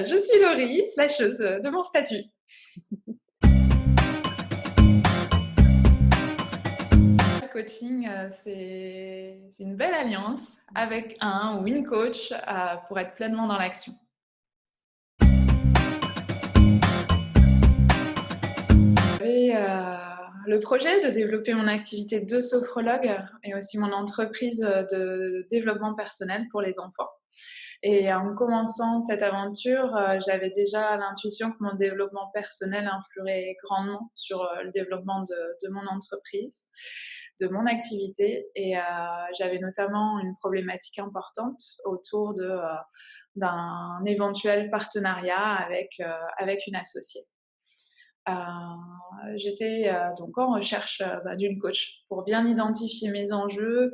Je suis Laurie, slasheuse de mon statut. Le coaching, c'est une belle alliance avec un ou une coach pour être pleinement dans l'action. J'avais le projet de développer mon activité de sophrologue et aussi mon entreprise de développement personnel pour les enfants. Et en commençant cette aventure, j'avais déjà l'intuition que mon développement personnel influerait grandement sur le développement de mon entreprise, de mon activité. Et j'avais notamment une problématique importante autour d'un éventuel partenariat avec une associée. J'étais donc en recherche d'une coach pour bien identifier mes enjeux,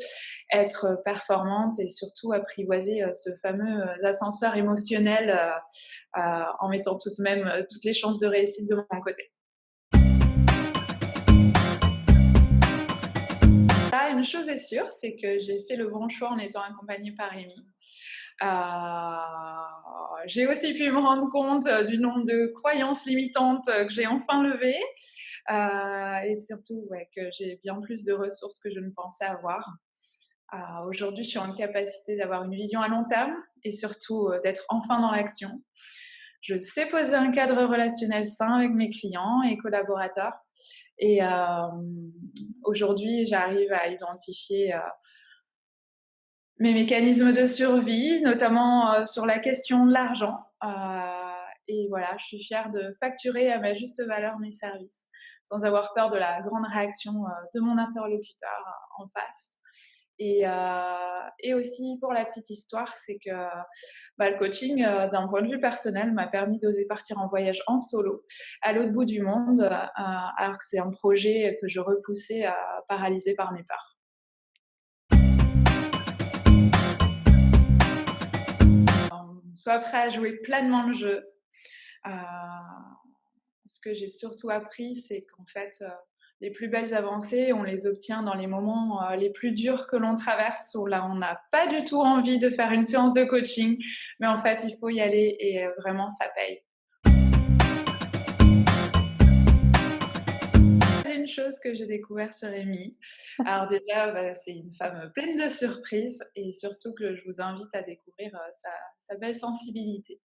être performante et surtout apprivoiser ce fameux ascenseur émotionnel en mettant tout de même toutes les chances de réussite de mon côté. Là, une chose est sûre, c'est que j'ai fait le bon choix en étant accompagnée par Amy. J'ai aussi pu me rendre compte du nombre de croyances limitantes que j'ai enfin levées et surtout que j'ai bien plus de ressources que je ne pensais avoir. Aujourd'hui, je suis en capacité d'avoir une vision à long terme et surtout d'être enfin dans l'action. Je sais poser un cadre relationnel sain avec mes clients et collaborateurs. Et aujourd'hui, j'arrive à identifier mes mécanismes de survie, notamment sur la question de l'argent. Et voilà, je suis fière de facturer à ma juste valeur mes services, sans avoir peur de la grande réaction de mon interlocuteur en face. Et aussi, pour la petite histoire, c'est que le coaching, d'un point de vue personnel, m'a permis d'oser partir en voyage en solo, à l'autre bout du monde, alors que c'est un projet que je repoussais, paralysée par mes peurs. Sois prêt à jouer pleinement le jeu. Euh, Ce que j'ai surtout appris, c'est qu'en fait, les plus belles avancées, on les obtient dans les moments les plus durs que l'on traverse, où là, on n'a pas du tout envie de faire une séance de coaching, mais en fait, il faut y aller et vraiment, ça paye. Une chose que j'ai découvert sur Amy. Alors déjà, c'est une femme pleine de surprises et surtout que je vous invite à découvrir sa belle sensibilité.